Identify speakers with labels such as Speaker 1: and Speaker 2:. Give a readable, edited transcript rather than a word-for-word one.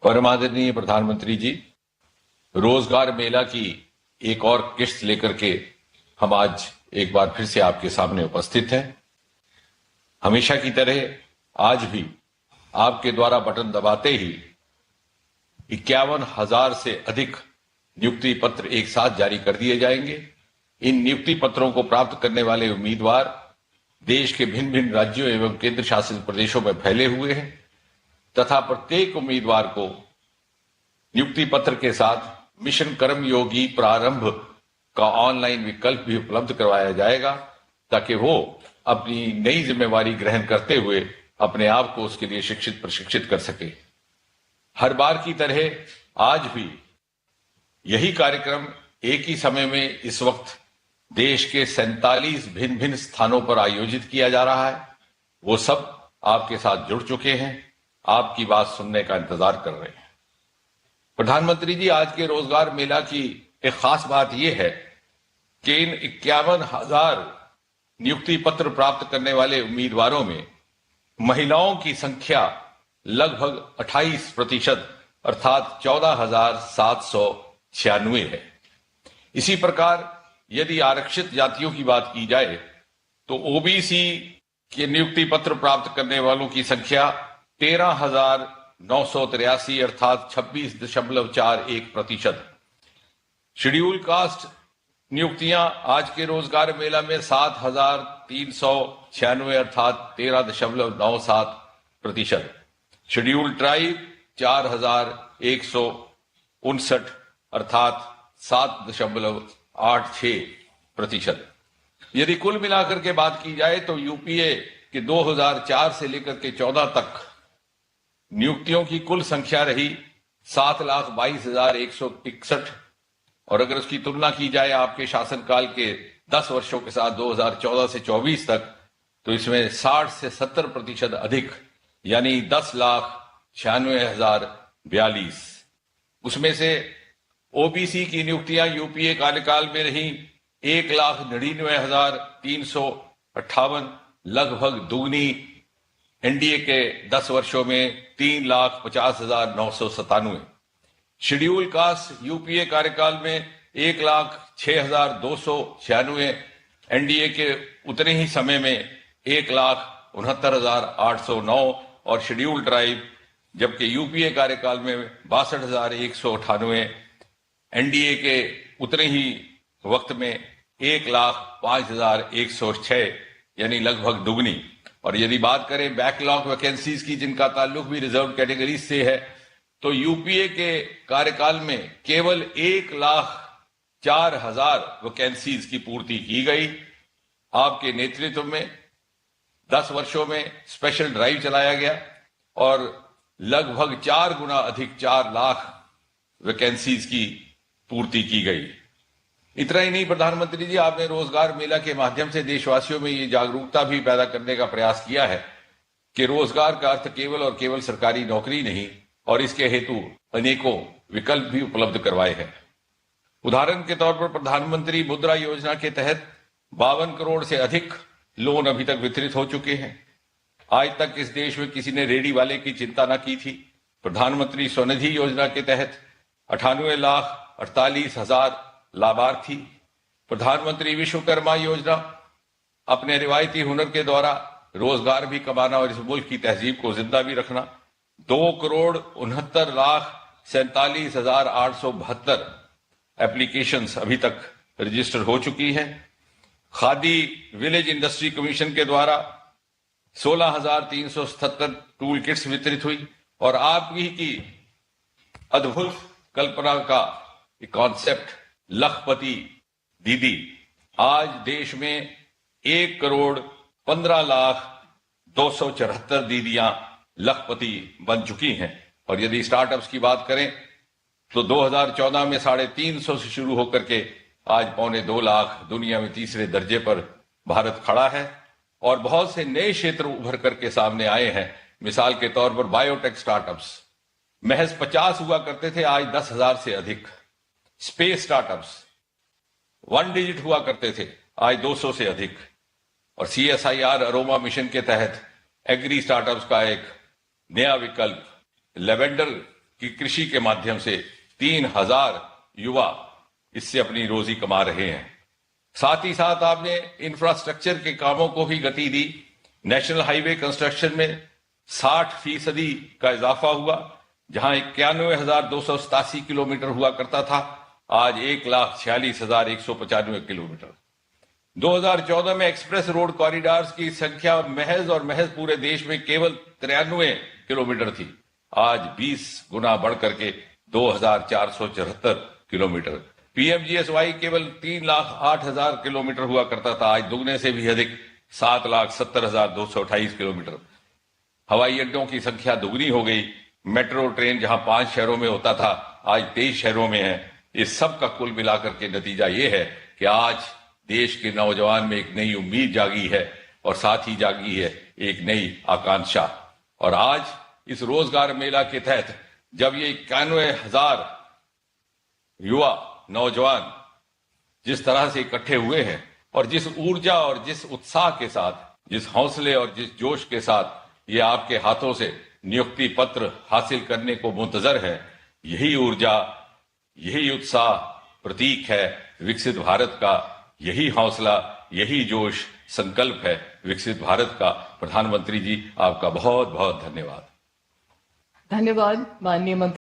Speaker 1: परम आदरणीय प्रधानमंत्री जी, रोजगार मेला की एक और किस्त लेकर के हम आज एक बार फिर से आपके सामने उपस्थित हैं। हमेशा की तरह आज भी आपके द्वारा बटन दबाते ही 51,000 से अधिक नियुक्ति पत्र एक साथ जारी कर दिए जाएंगे। इन नियुक्ति पत्रों को प्राप्त करने वाले उम्मीदवार देश के भिन्न भिन्न राज्यों एवं केंद्र शासित प्रदेशों में फैले हुए हैं तथा प्रत्येक उम्मीदवार को नियुक्ति पत्र के साथ मिशन कर्मयोगी प्रारंभ का ऑनलाइन विकल्प भी उपलब्ध करवाया जाएगा ताकि वो अपनी नई जिम्मेवारी ग्रहण करते हुए अपने आप को उसके लिए शिक्षित प्रशिक्षित कर सके। हर बार की तरह आज भी यही कार्यक्रम एक ही समय में इस वक्त देश के 47 भिन्न भिन्न स्थानों पर आयोजित किया जा रहा है। वो सब आपके साथ जुड़ चुके हैं, आपकी बात सुनने का इंतजार कर रहे हैं। प्रधानमंत्री जी, आज के रोजगार मेला की एक खास बात यह है कि इन 51,000 नियुक्ति पत्र प्राप्त करने वाले उम्मीदवारों में महिलाओं की संख्या लगभग 28% अर्थात 14,796 है। इसी प्रकार यदि आरक्षित जातियों की बात की जाए तो ओबीसी के नियुक्ति पत्र प्राप्त करने वालों की संख्या 13,983 अर्थात 26.41%। शेड्यूल कास्ट नियुक्तियां आज के रोजगार मेला में 7,396 अर्थात 13.97%। शेड्यूल ट्राइब 4,159 अर्थात 7.86%। यदि कुल मिलाकर के बात की जाए तो यूपीए के 2004 से लेकर के 14 तक नियुक्तियों की कुल संख्या रही 7,22,161 और अगर उसकी तुलना की जाए आपके शासनकाल के 10 वर्षों के साथ 2014 से 24 तक तो इसमें 60 से 70% अधिक यानी 10,96,042। उसमें से ओबीसी की नियुक्तियां यूपीए कार्यकाल में रही 1,99,358 लगभग दुगनी एनडीए के 10 वर्षों में 3,50,997। शेड्यूल कास्ट यूपीए कार्यकाल में 1,06,296, एनडीए के उतने ही समय में 1,69,809 और शेड्यूल ट्राइब जबकि यूपीए कार्यकाल में 62,198, एनडीए के उतने ही वक्त में 1,05,106 यानी लगभग दुगनी। और यदि बात करें बैकलॉग वैकेंसीज की जिनका ताल्लुक भी रिजर्व कैटेगरी से है तो यूपीए के कार्यकाल में केवल 1,04,000 वैकेंसीज की पूर्ति की गई। आपके नेतृत्व में 10 वर्षों में स्पेशल ड्राइव चलाया गया और लगभग 4 गुना अधिक 4 लाख वैकेंसीज की पूर्ति की गई। इतना ही नहीं प्रधानमंत्री जी, आपने रोजगार मेला के माध्यम से देशवासियों में ये जागरूकता भी पैदा करने का प्रयास किया है कि रोजगार का अर्थ केवल और केवल सरकारी नौकरी नहीं और इसके हेतु अनेकों विकल्प भी उपलब्ध करवाए हैं। उदाहरण के तौर पर प्रधानमंत्री मुद्रा योजना के तहत 52 करोड़ से अधिक लोन अभी तक वितरित हो चुके हैं। आज तक इस देश में किसी ने रेडी वाले की चिंता न की थी। प्रधानमंत्री स्वनिधि योजना के तहत 98,48,000 लाभार्थी। प्रधानमंत्री विश्वकर्मा योजना अपने रिवायती हुनर के द्वारा रोजगार भी कमाना और इस मुल्क की तहजीब को जिंदा भी रखना। 2,69,47,872 एप्लीकेशंस अभी तक रजिस्टर हो चुकी हैं। खादी विलेज इंडस्ट्री कमीशन के द्वारा 16,377 टूल किट्स वितरित हुई और आपकी की अद्भुत कल्पना का कॉन्सेप्ट लखपति दीदी आज देश में 1,15,02,74 दीदियां लखपति बन चुकी हैं। और यदि स्टार्टअप्स की बात करें तो 2014 में 350 से शुरू होकर के आज 1.25 लाख दुनिया में तीसरे दर्जे पर भारत खड़ा है और बहुत से नए क्षेत्र उभर करके सामने आए हैं। मिसाल के तौर पर बायोटेक स्टार्टअप्स महज 50 हुआ करते थे, आज 10,000 से अधिक। स्पेस स्टार्टअप्स 1 डिजिट हुआ करते थे, आज 200 से अधिक। और CSIR अरोमा मिशन के तहत एग्री स्टार्टअप्स का एक नया विकल्प लेवेंडर कि कृषि के माध्यम से 3,000 युवा इससे अपनी रोजी कमा रहे हैं। साथ ही साथ आपने इंफ्रास्ट्रक्चर के कामों को भी गति दी। नेशनल हाईवे कंस्ट्रक्शन में 60% का इजाफा हुआ। जहां 91,287 किलोमीटर हुआ करता था, आज 1,46,195 किलोमीटर। 2014 में एक्सप्रेस रोड कॉरिडोर्स की संख्या महज पूरे देश में केवल 93 किलोमीटर थी। आज 20 गुना बढ़ करके 2,474 किलोमीटर। पीएमजीएसवाई केवल 3,08,000 किलोमीटर हुआ करता था, आज दुगने से भी अधिक 7,70,228 किलोमीटर। हवाई अड्डों की संख्या दुगनी हो गई। मेट्रो ट्रेन जहां 5 शहरों में होता था, आज 23 शहरों में है। इस सब का कुल मिलाकर के नतीजा ये है कि आज देश के नौजवान में एक नई उम्मीद जागी है और साथ ही जागी है एक नई आकांक्षा। और आज इस रोजगार मेला के तहत जब ये 91,000 युवा नौजवान जिस तरह से इकट्ठे हुए हैं और जिस ऊर्जा और जिस उत्साह के साथ, जिस हौसले और जिस जोश के साथ ये आपके हाथों से नियुक्ति पत्र हासिल करने को मुंतजर है, यही ऊर्जा, यही उत्साह प्रतीक है विकसित भारत का। यही हौसला, यही जोश संकल्प है विकसित भारत का। प्रधानमंत्री जी, आपका बहुत बहुत धन्यवाद।
Speaker 2: धन्यवाद माननीय मंत्री।